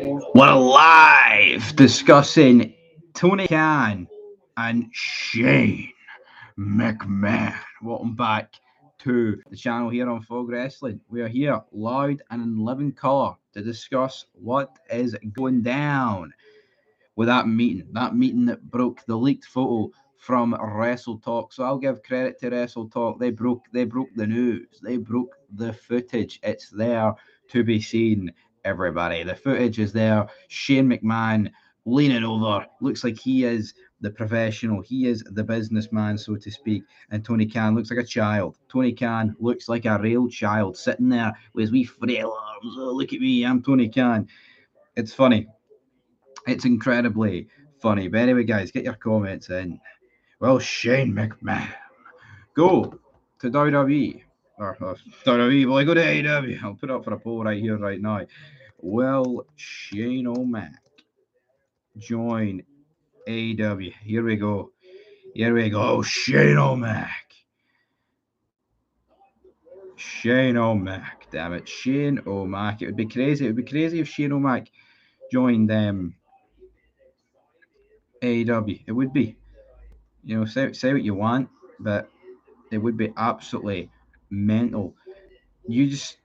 We're live discussing Tony Khan and Shane McMahon. Welcome back to the channel here on Fog Wrestling. We are here loud and in living colour to discuss what is going down with that meeting that broke the leaked photo from Wrestle Talk. So I'll give credit to Wrestle Talk. They broke the news. They broke the footage. It's there to be seen, everybody. The footage is there. Shane McMahon leaning over. Looks like he is the professional. He is the businessman, so to speak. And Tony Khan looks like a child. Tony Khan looks like a real child sitting there with his wee frail arms. Oh, look at me, I'm Tony Khan. It's funny. It's incredibly funny. But anyway, guys, get your comments in. Well, Shane McMahon, go to WWE. Or WWE, well, I go to AEW. I'll put up for a poll right here, right now. Will Shane O'Mac join AEW? Here we go. Here we go. Oh, Shane O'Mac. Shane O'Mac. Damn it. Shane O'Mac. It would be crazy. It would be crazy if Shane O'Mac joined AEW. It would be. You know, say what you want, but it would be absolutely mental. You just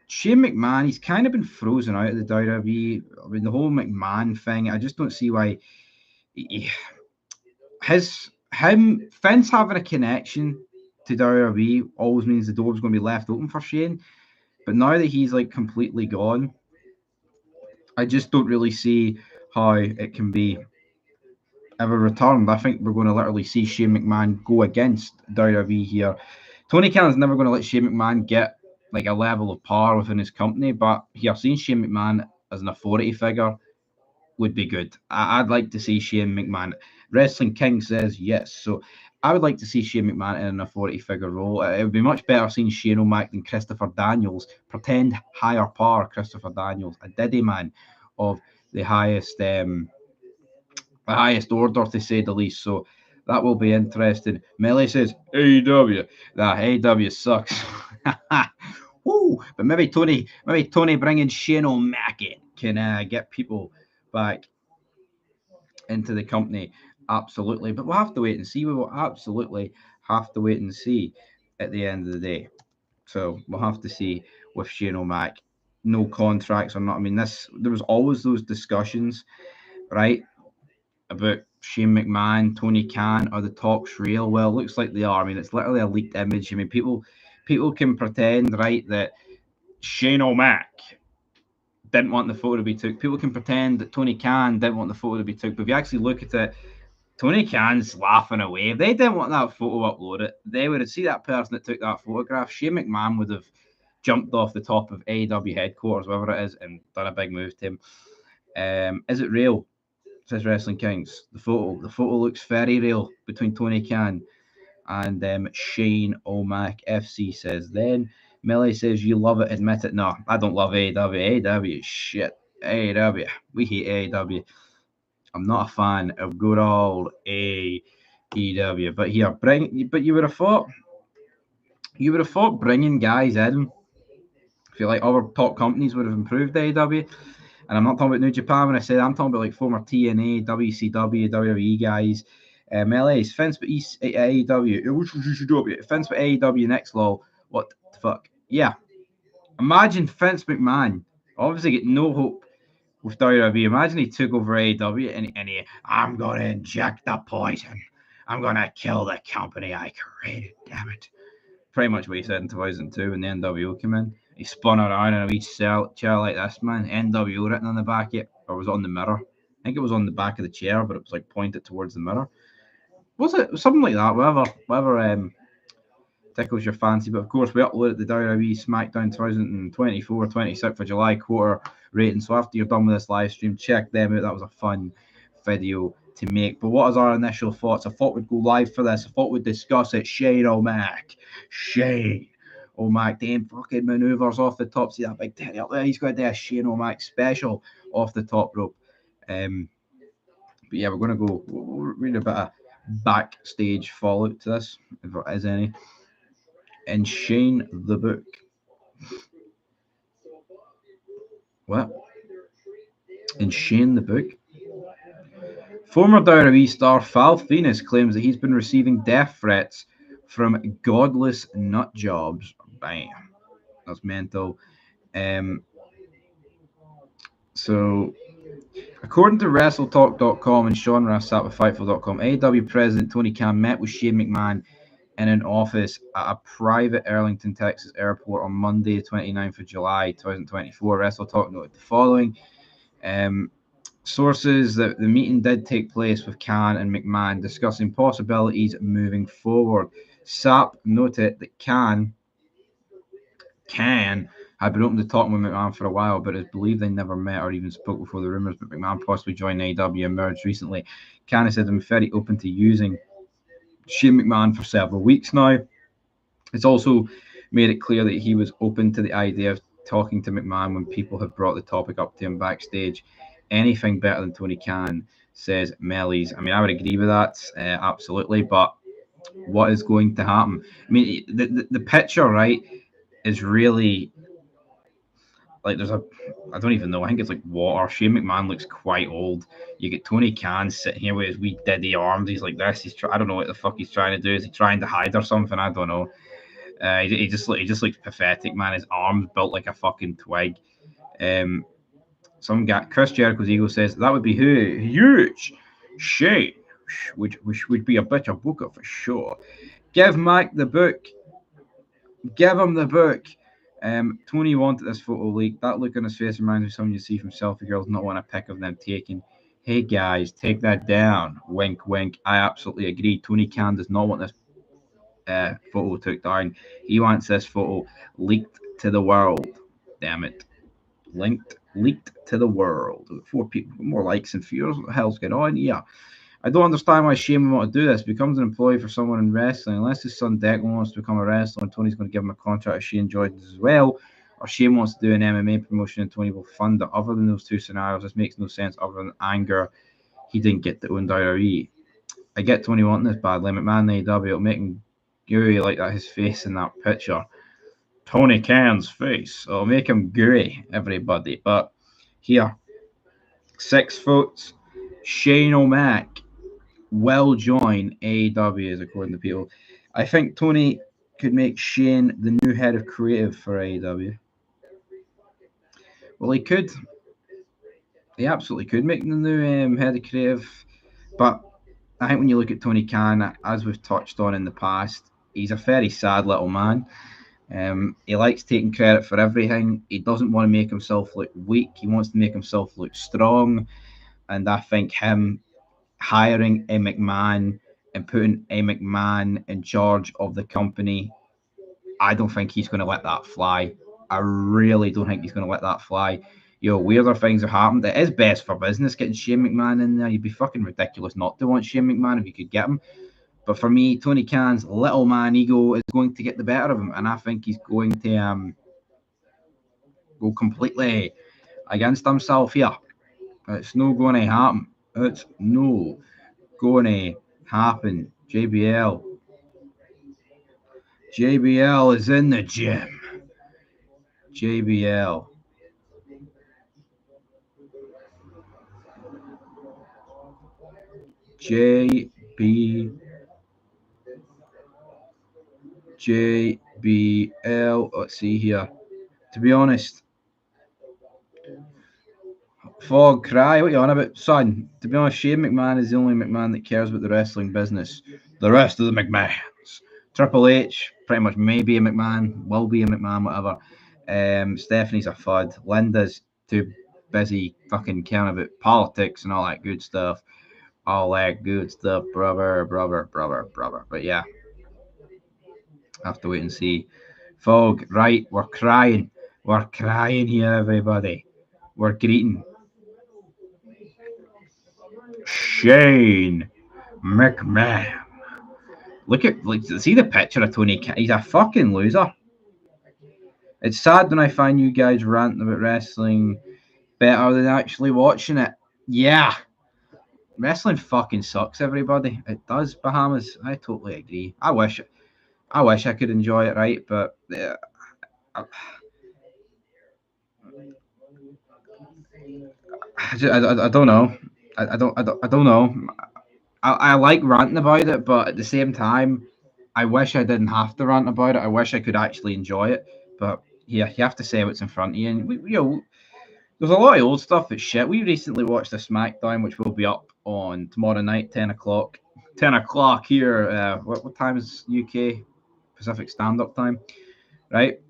Shane McMahon, he's kind of been frozen out of the WWE. I mean, the whole McMahon thing, I just don't see why Vince having a connection to WWE always means the door's going to be left open for Shane. But now that he's like completely gone, I just don't really see how it can be ever returned. I think we're going to literally see Shane McMahon go against WWE here. Tony Khan is never going to let Shane McMahon get like a level of power within his company, but here seeing Shane McMahon as an authority figure would be good. I'd like to see Shane McMahon. Wrestling King says yes, so I would like to see Shane McMahon in an authority figure role. It would be much better seeing Shane O'Mac than Christopher Daniels, pretend higher power Christopher Daniels, a Diddy man of the highest order, to say the least. So that will be interesting. Melee says AEW. That AEW sucks. Woo! But maybe Tony bringing Shane O'Mac in can get people back into the company. Absolutely. But we'll have to wait and see. We will absolutely have to wait and see at the end of the day. So we'll have to see with Shane O'Mac. No contracts or not. I mean, there was always those discussions, right? About Shane McMahon, Tony Khan, are the talks real? Well, it looks like they are. I mean, it's literally a leaked image. I mean, people can pretend, right, that Shane O'Mac didn't want the photo to be took. People can pretend that Tony Khan didn't want the photo to be took. But if you actually look at it, Tony Khan's laughing away. If they didn't want that photo uploaded, they would have seen that person that took that photograph. Shane McMahon would have jumped off the top of AEW headquarters, wherever it is, and done a big move to him. Is it real? Says Wrestling Kings. The photo looks very real between Tony Khan and Shane O'Mac. FC says then. Millie says you love it, admit it. No, I don't love AEW. AEW is shit. AEW. We hate AEW. I'm not a fan of good old AEW. But here, you would have thought bringing guys in, I feel like other top companies would have improved AEW. And I'm not talking about New Japan when I say that. I'm talking about like former TNA, WCW, WWE guys. MLA's Vince but AEW. Vince but AEW next law. What the fuck? Yeah. Imagine Vince McMahon. Obviously get no hope with WWE. Imagine he took over AEW and he I'm gonna inject the poison. I'm gonna kill the company I created. Damn it. Pretty much what he said in 2002 when the NWO came in. He spun around in a wee chair like this, man. NWO written on the back of it, or was it on the mirror? I think it was on the back of the chair, but it was like pointed towards the mirror. Was it something like that? Whatever tickles your fancy. But of course, we uploaded the WWE SmackDown 2024 26th of July quarter rating. So after you're done with this live stream, check them out. That was a fun video to make. But what is our initial thoughts? I thought we'd go live for this. I thought we'd discuss it. Shane O'Mac. Shane O'Mac doing fucking maneuvers off the top. See that big teddy up there? He's going to do a Shane O'Mac special off the top rope. But yeah, we're going to go. We'll read a bit of backstage fallout to this, if there is any. And Shane the book. What? in Shane the book. Former WWE star Val Venus claims that he's been receiving death threats from godless nut jobs. Bam. That's mental. So, according to WrestleTalk.com and Sean Ross at with Fightful.com, AEW President Tony Khan met with Shane McMahon in an office at a private Arlington, Texas airport on Monday, 29th of July, 2024. WrestleTalk noted the following. Sources that the meeting did take place with Khan and McMahon discussing possibilities moving forward. SAP noted that Khan had been open to talking with McMahon for a while, but it's believed they never met or even spoke before the rumours that McMahon possibly joining AEW emerged recently. Khan has said I'm very open to using Shane McMahon for several weeks now. It's also made it clear that he was open to the idea of talking to McMahon when people have brought the topic up to him backstage. Anything better than Tony Khan, says Mellies. I mean, I would agree with that, absolutely, but what is going to happen? I mean, the picture, right, is really like I don't even know. I think it's like water. Shane McMahon looks quite old. You get Tony Khan sitting here with his wee diddy arms. He's like this. I don't know what the fuck he's trying to do. Is he trying to hide or something? I don't know. He just looks pathetic, man. His arms built like a fucking twig. Some guy, Chris Jericho's ego says that would be huge. Shane, which would be a better booker for sure. Give Mike the book. Give him the book. Tony wanted this photo leaked. That look on his face reminds me of someone you see from selfie girls, not want a pic of them taken. Hey guys, take that down. Wink, wink. I absolutely agree. Tony Khan does not want this photo took down. He wants this photo leaked to the world. Damn it. Leaked to the world. 4 people, more likes and fears. What the hell's going on? Yeah. I don't understand why Shane would want to do this. Becomes an employee for someone in wrestling. Unless his son Declan wants to become a wrestler and Tony's going to give him a contract if Shane joins as well. Or Shane wants to do an MMA promotion and Tony will fund it. Other than those two scenarios, this makes no sense other than anger he didn't get to own WWE. I get Tony wanting this badly. McMahon in AEW, it'll make him gooey like that, his face in that picture. Tony Khan's face. It'll make him gooey, everybody. But here, 6 votes. Shane O'Mac will join AEW, according to people. I think Tony could make Shane the new head of creative for AEW. Well, he could. He absolutely could make the new head of creative. But I think when you look at Tony Khan, as we've touched on in the past, he's a very sad little man. He likes taking credit for everything. He doesn't want to make himself look weak. He wants to make himself look strong. And I think him hiring a McMahon and putting a McMahon in charge of the company, I don't think he's going to let that fly. I really don't think he's going to let that fly. Weirder things have happened. It is best for business getting Shane McMahon in there. You'd be fucking ridiculous not to want Shane McMahon if you could get him. But for me, Tony Khan's little man ego is going to get the better of him, and I think he's going to go completely against himself here. It's not going to happen. It's no going to happen. JBL is in the gym. JBL. JBL. Let's see here. To be honest, Fog, cry. What are you on about, son? To be honest, Shane McMahon is the only McMahon that cares about the wrestling business. The rest of the McMahons. Triple H, pretty much may be a McMahon, will be a McMahon, whatever. Stephanie's a FUD. Linda's too busy fucking caring about politics and all that good stuff. Brother. But yeah, have to wait and see. Fog, right, we're crying. We're crying here, everybody. We're greeting Shane McMahon. See the picture of Tony Khan. He's a fucking loser. It's sad when I find you guys ranting about wrestling better than actually watching it. Yeah. Wrestling fucking sucks, everybody. It does, Bahamas. I totally agree. I wish I could enjoy it, right? But I don't know. I don't know. I like ranting about it, but at the same time, I wish I didn't have to rant about it. I wish I could actually enjoy it. But yeah, you have to say what's in front of you. And there's a lot of old stuff that's shit. We recently watched a SmackDown, which will be up on tomorrow night, 10 o'clock. 10 o'clock here. What time is UK Pacific Stand-Up time? Right,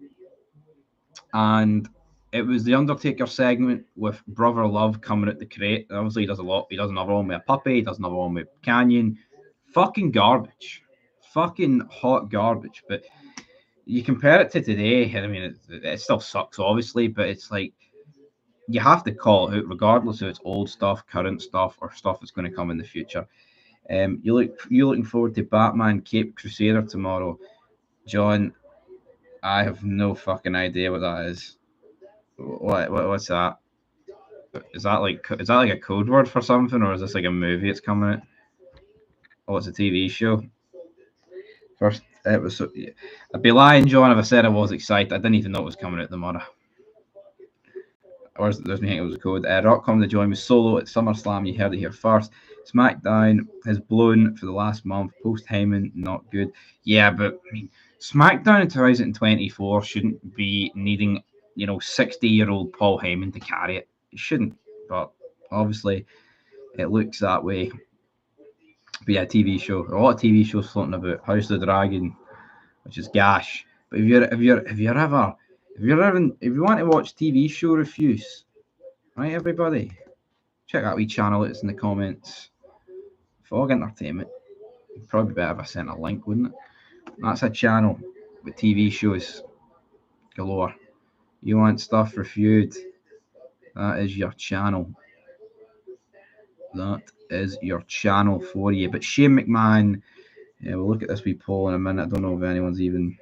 and it was the Undertaker segment with Brother Love coming at the crate. Obviously, he does a lot. He does another one with a puppy. He does another one with Canyon. Fucking garbage. Fucking hot garbage. But you compare it to today, I mean, it still sucks, obviously, but it's like you have to call it out, regardless if it's old stuff, current stuff, or stuff that's going to come in the future. You looking forward to Batman Cape Crusader tomorrow, John? I have no fucking idea what that is. What's that? Is that like a code word for something, or is this like a movie it's coming out? Oh, it's a TV show. First episode. Yeah. I'd be lying, John, if I said I was excited. I didn't even know it was coming out tomorrow. Or there's me think it was a code. Rock come to join me solo at SummerSlam. You heard it here first. SmackDown has blown for the last month. Post Heyman, not good. Yeah, but I mean, SmackDown in 2024 shouldn't be needing 60-year-old Paul Heyman to carry it. It shouldn't, but obviously it looks that way. But yeah, TV show. A lot of TV shows floating about. House of the Dragon, which is gash. But if you want to watch TV show reviews, right, everybody, check out wee channel. It's in the comments. Fog Entertainment. Probably better if I sent a link, wouldn't it? That's a channel with TV shows galore. You want stuff reviewed? That is your channel. That is your channel for you. But Shane McMahon, yeah, we'll look at this wee poll in a minute. I don't know if anyone's even.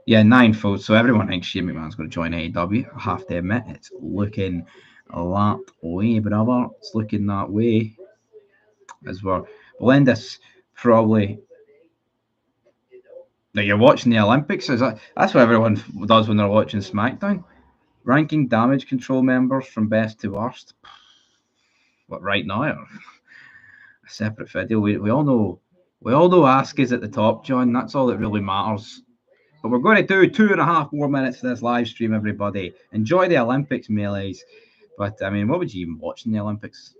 Yeah, 9 votes. So everyone thinks Shane McMahon's going to join AEW. I have to admit, it's looking that way, brother. It's looking that way as well. Belendis probably. Now you're watching the Olympics. That's what everyone does when they're watching SmackDown? Ranking damage control members from best to worst. What, right now? Or a separate video. We all know Asuka's at the top, John. That's all that really matters. But we're going to do 2.5 more minutes of this live stream, everybody. Enjoy the Olympics, melees. But I mean, what would you even watch in the Olympics?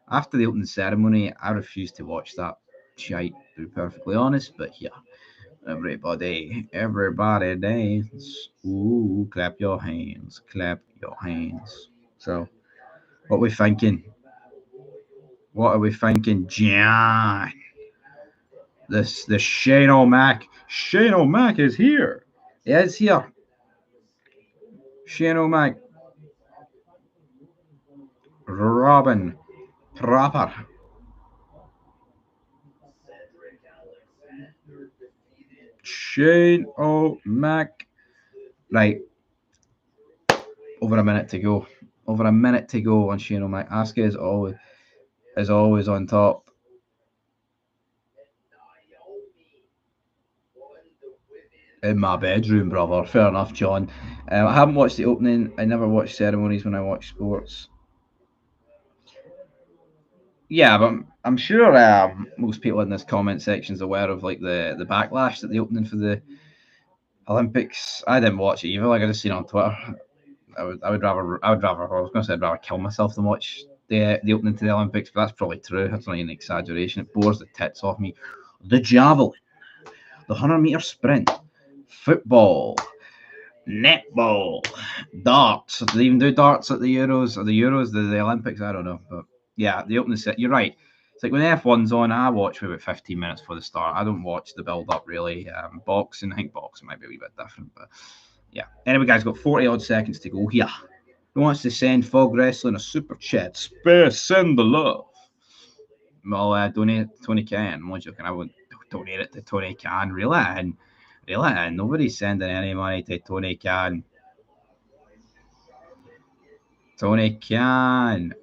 After the opening ceremony, I refuse to watch that shite, to be perfectly honest. But yeah, everybody dance. Ooh, clap your hands, clap your hands. So, what are we thinking? What are we thinking, John? The Shane O'Mac. Shane O'Mac is here. He is here. Shane O'Mac. Robin Proper. Shane O'Mac. Right. Over a minute to go. Over a minute to go on Shane O'Mac. Asuka is always on top. In my bedroom, brother. Fair enough, John. I haven't watched the opening. I never watch ceremonies when I watch sports. Yeah, but I'm sure most people in this comment section is aware of like the backlash that the opening for the Olympics. I didn't watch it either. Like I just seen it on Twitter. I would rather. I was going to say I'd rather kill myself than watch the opening to the Olympics. But that's probably true. That's not even an exaggeration. It bores the tits off me. The javelin, the 100-meter sprint, football, netball, darts. Do they even do darts at the Euros or the Olympics? I don't know. But yeah, the opening set. You're right. It's like when F1's on, I watch for about 15 minutes before the start. I don't watch the build up really. Boxing, I think boxing might be a wee bit different, but yeah. Anyway, guys, got 40 odd seconds to go here. Who wants to send Fog Wrestling a super chat? Send the love. Well, donate Tony Khan. I'm joking. I won't donate it to Tony Khan. Really? And nobody's sending any money to Tony Khan. Tony Khan.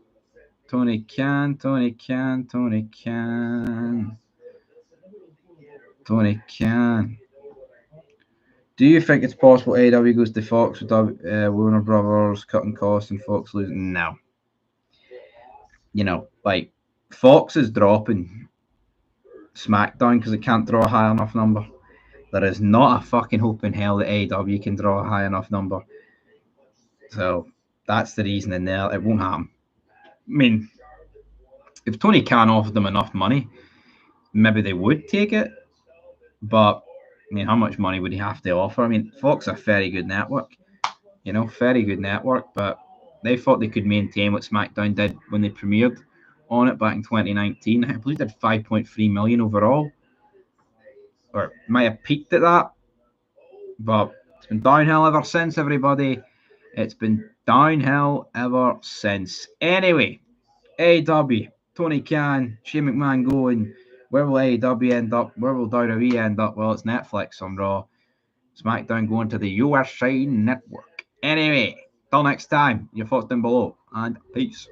Tony Khan. Tony Khan. Tony Khan. Tony Khan. Do you think it's possible AEW goes to Fox with Warner Brothers cutting costs and Fox losing? No. Like Fox is dropping SmackDown because it can't draw a high enough number. There is not a fucking hope in hell that AEW can draw a high enough number. So that's the reason in there. It won't happen. I mean, if Tony Khan offered them enough money, maybe they would take it. But I mean, how much money would he have to offer? I mean, Fox are a very good network, very good network, but they thought they could maintain what SmackDown did when they premiered on it back in 2019. I believe they did 5.3 million overall, or might have peaked at that, but it's been downhill ever since, everybody. It's been downhill ever since. Anyway, AEW, Tony Khan, Shane McMahon going. Where will AEW end up? Where will WWE end up? Well, it's Netflix on Raw. SmackDown going to the USA Network. Anyway, till next time, your thoughts down below, and peace.